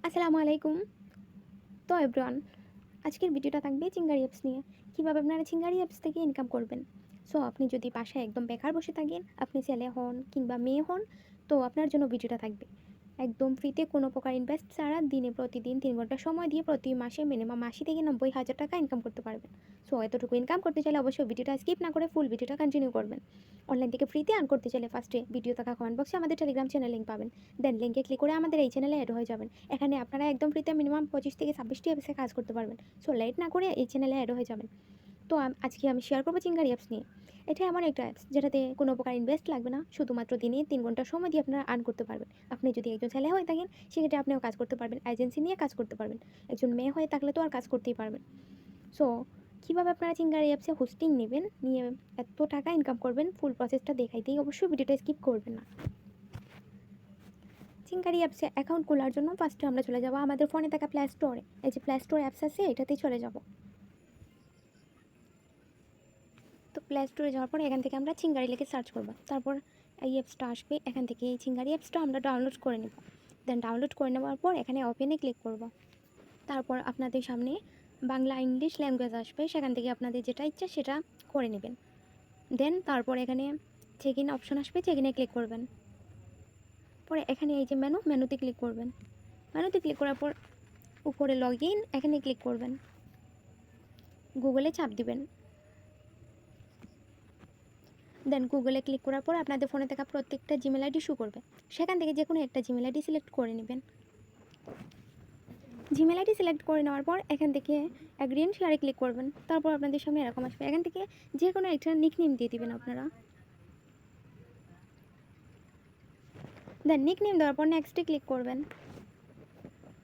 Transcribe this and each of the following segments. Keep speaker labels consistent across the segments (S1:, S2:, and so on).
S1: আসসালামু আলাইকুম। তো এভরিওয়ান, আজকের ভিডিওটা থাকবে চিঙ্গারি অ্যাপস নিয়ে। কীভাবে আপনারা চিঙ্গারি অ্যাপস থেকে ইনকাম করবেন। সো আপনি যদি বাসায় একদম বেকার বসে থাকেন, আপনি ছেলে হন কিংবা মেয়ে হন, তো আপনার জন্য ভিডিওটা থাকবে। একদম ফ্রিতে কোনো প্রকার ইনভেস্ট ছাড়া দিনে প্রতিদিন 3 ঘন্টা সময় দিয়ে প্রতি মাসে মিনিমাম ৮০ থেকে ৯০,০০০ টাকা ইনকাম করতে পারবেন। সো এতটুকু ইনকাম করতে চাইলে অবশ্যই ভিডিওটা স্কিপ না করে ফুল ভিডিওটা কন্টিনিউ করবেন। অনলাইন থেকে ফ্রিতে আর্ন করতে চাইলে ফার্স্টে ভিডিও থাকা কমেন্ট বক্সে আমাদের টেলিগ্রাম চ্যানেল লিঙ্ক পাবেন। দেন লিঙ্কে ক্লিক করে আমাদের এই চ্যানেলে অ্যাড হয়ে যাবেন। এখানে আপনারা একদম ফ্রিতে মিনিমাম 25 থেকে 26টি অ্যাপসে কাজ করতে পারবেন। সো লেট না করে এই চ্যানেলে অ্যাড হয়ে যাবেন। তো আজকে আমি শেয়ার করবো চিঙ্গারি অ্যাপস নিয়ে। এটা এমন একটা অ্যাপস যেটাতে কোনো প্রকার ইনভেস্ট লাগবে না, শুধুমাত্র দিনে 3 ঘন্টা সময় দিয়ে আপনারা আর্ন করতে পারবেন। আপনি যদি একজন ছেলে হয়ে থাকেন সেক্ষেত্রে আপনিও কাজ করতে পারবেন, এজেন্সি নিয়ে কাজ করতে পারবেন। একজন মেয়ে হয়ে থাকলে তো আর কাজ করতেই পারবেন। সো কীভাবে আপনারা চিঙ্গারি অ্যাপসে হোস্টিং নেবেন, নিয়ে এত টাকা ইনকাম করবেন, ফুল প্রসেসটা দেখাইতেই অবশ্যই ভিডিওটা স্কিপ করবেন না। চিঙ্গারি অ্যাপসে অ্যাকাউন্ট খোলার জন্য ফার্স্টে আমরা চলে যাব আমাদের ফোনে থাকা প্লে স্টোরে। এই যে প্লে স্টোর অ্যাপস আছে এটাতেই চলে যাব। তো প্লে স্টোরে যাওয়ার পর এখান থেকে আমরা চিঙ্গারি লিখে সার্চ করব। তারপর এই অ্যাপসটা আসবে, এখান থেকে এই চিঙ্গারি অ্যাপসটা আমরা ডাউনলোড করে নেব। দেন ডাউনলোড করে নেওয়ার পর এখানে ওপেনে ক্লিক করব। তারপর আপনাদের সামনে বাংলা ইংলিশ ল্যাঙ্গুয়েজ আসবে, সেখান থেকে আপনাদের যেটা ইচ্ছা সেটা করে নেবেন। দেন তারপর এখানে চেক ইন অপশন আসবে, চেক ইনে ক্লিক করবেন। পরে এখানে এই যে মেনুতে ক্লিক করবেন। মেনুতে ক্লিক করার পর উপরে লগ ইন এখানে ক্লিক করবেন, গুগলে চাপ দিবেন। দেন গুগলে ক্লিক করার পর আপনাদের ফোনে থাকা প্রত্যেকটা জিমেল আইডি শো করবে। সেখান থেকে যে কোনো একটা জিমেল আইডি সিলেক্ট করে নেবেন। জিমেল আইডি সিলেক্ট করে নেওয়ার পর এখান থেকে অ্যাগ্রি শেয়ারে ক্লিক করবেন। তারপর আপনাদের সামনে এরকম আসবে, এখান থেকে যে কোনো একটা নিকনেম দিয়ে দিবেন আপনারা। দেন নিকনেম দেওয়ার পর নেক্সটে ক্লিক করবেন।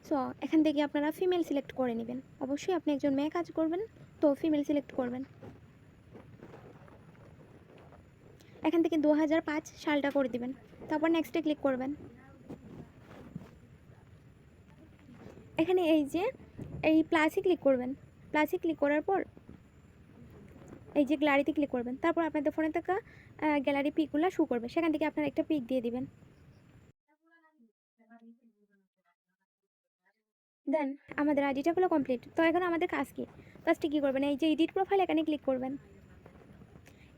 S1: সো এখান থেকে আপনারা ফিমেল সিলেক্ট করে নেবেন। অবশ্যই আপনি একজন মেয়ে কাজ করবেন, তো ফিমেল সিলেক্ট করবেন। এখান থেকে 2005 সালটা করে দিবেন। তারপর নেক্সটে ক্লিক করবেন। এখানে এই যে এই প্লাসে ক্লিক করবেন। প্লাসে ক্লিক করার পর এই যে গ্যালারিতে ক্লিক করবেন। তারপর আপনাদের ফোনে থাকা গ্যালারি পিকগুলো শো করবে, সেখান থেকে আপনারা একটা পিক দিয়ে দিবেন। দেন আমাদের আইডিটা হলো কমপ্লিট। তো এখন আমাদের কাজ কি, ফার্স্টে কী করবেন, এই যে এডিট প্রোফাইল এখানে ক্লিক করবেন।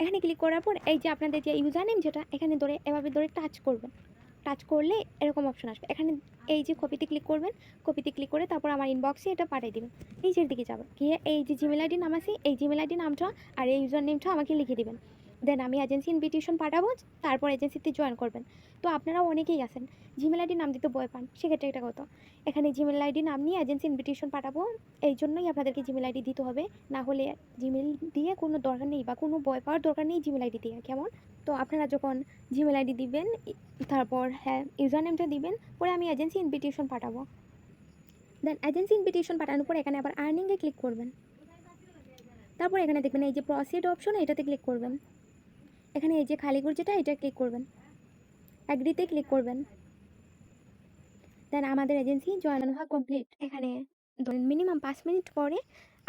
S1: এখানে ক্লিক করার পর এই যে আপনাদের যে ইউজার নেম যেটা এখানে ধরে এভাবে ধরে টাচ করবেন। টাচ করলে এরকম অপশন আসবে, এখানে এই যে কপিতে ক্লিক করবেন। কপিতে ক্লিক করে তারপর আমার ইনবক্সে এটা পাঠিয়ে দেবেন। নিচের দিকে যাবেন, গিয়ে এই যে জিমেল আইডি নাম আছে এই জিমেল আইডি নামটা আর এই ইউজার নেমটা আমাকে লিখে দিবেন। দেন আমি এজেন্সি ইনভিটেশন পাঠাবো, তারপর এজেন্সিতে জয়েন করবেন। তো আপনারা অনেকেই আছেন জিমেল আইডি নাম দিতে ভয় পান, সেক্ষেত্রে একটা কথা, এখানে জিমেল আইডি নাম নিয়ে এজেন্সি ইনভিটেশন পাঠাবো। এই জন্যই আপনাদেরকে জিমেল আইডি দিতে হবে, না হলে জিমেল দিয়ে কোনো দরকার নেই বা কোনো ভয় পাওয়ার দরকার নেই জিমেল আইডি দিয়ে, কেমন? তো আপনারা যখন জিমেল আইডি দিবেন, তারপর হ্যাঁ ইউজার নেমটা দিবেন, পরে আমি এজেন্সি ইনভিটেশন পাঠাবো। দেন এজেন্সি ইনভিটেশন পাঠানোর পর এখানে আবার আর্নিংয়ে ক্লিক করবেন। তারপর এখানে দেখবেন এই যে প্রসিড অপশন, এটাতে ক্লিক করবেন। এখানে এই যে খালিগুড় যেটা এটা ক্লিক করবেন, অ্যাগ্রিতে ক্লিক করবেন। দেন আমাদের এজেন্সি জয়েন হওয়া কমপ্লিট। এখানে ধরেন মিনিমাম 5 মিনিট পরে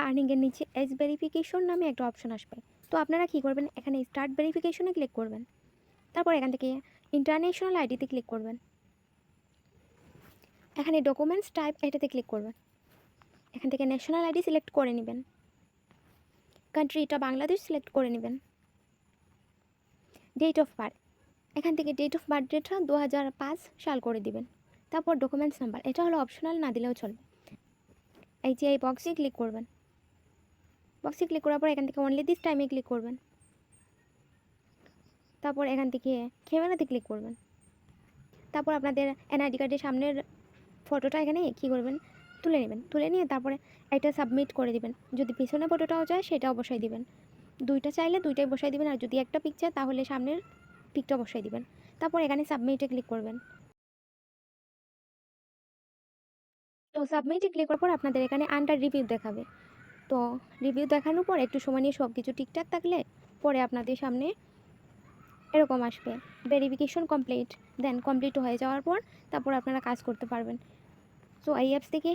S1: আর্নিংয়ের নিচে এজ ভেরিফিকেশন নামে একটা অপশন আসবে। তো আপনারা কী করবেন, এখানে স্টার্ট ভেরিফিকেশনে ক্লিক করবেন। তারপর এখান থেকে ইন্টারন্যাশনাল আইডিতে ক্লিক করবেন। এখানে ডকুমেন্টস টাইপ এটাতে ক্লিক করবেন। এখান থেকে ন্যাশনাল আইডি সিলেক্ট করে নেবেন। কান্ট্রিটা বাংলাদেশ সিলেক্ট করে নেবেন। ডেট অফ বার্থ, এখান থেকে ডেট অফ বার্থ ডেটটা 2005 সাল করে দিবেন। তারপর ডকুমেন্টস নাম্বার, এটা হলো অপশনাল, না দিলেও চলবে। এই যে এই বক্সে ক্লিক করবেন। বক্সে ক্লিক করার পর এখান থেকে অনলি দিস টাইমে ক্লিক করবেন। তারপর এখান থেকে ক্যামেরাতে ক্লিক করবেন। তারপর আপনাদের এনআইডি কার্ডের সামনের ফটোটা এখানে কী করবেন, তুলে নেবেন। তুলে নিয়ে তারপরে এটা সাবমিট করে দিবেন। যদি পিছনে ফটোটাও চায় সেটাও বসাই দিবেন। দুইটা চাইলে দুইটাই বসাই দিবেন, আর যদি একটা পিক চায় তাহলে সামনের পিকটা বসাই দিবেন। তারপর এখানে সাবমিটে ক্লিক করবেন। তো সাবমিটে ক্লিক করার পর আপনাদের এখানে আন্ডার রিভিউ দেখাবে। তো রিভিউ দেখানোর পর একটু সময় নিয়ে সব কিছু ঠিকঠাক থাকলে পরে আপনাদের সামনে এরকম আসবে, ভেরিফিকেশন কমপ্লিট। দেন কমপ্লিট হয়ে যাওয়ার পর তারপর আপনারা কাজ করতে পারবেন। সো এই অ্যাপস থেকে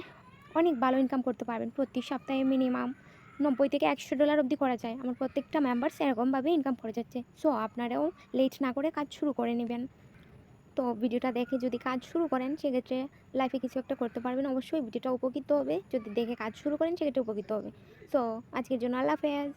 S1: অনেক ভালো ইনকাম করতে পারবেন। প্রতি সপ্তাহে মিনিমাম $90 থেকে $100 অবধি করা যায়। আমার প্রত্যেকটা মেম্বার্স এরকমভাবে ইনকাম করে যাচ্ছে। সো আপনারাও লেট না করে কাজ শুরু করে নেবেন। তো ভিডিওটা দেখে যদি কাজ শুরু করেন সেক্ষেত্রে লাইফে কিছু একটা করতে পারবেন। অবশ্যই ভিডিওটা উপকৃত হবে, যদি দেখে কাজ শুরু করেন সেক্ষেত্রে উপকৃত হবে। সো আজকের জন্য আল্লাহ হাফেজ।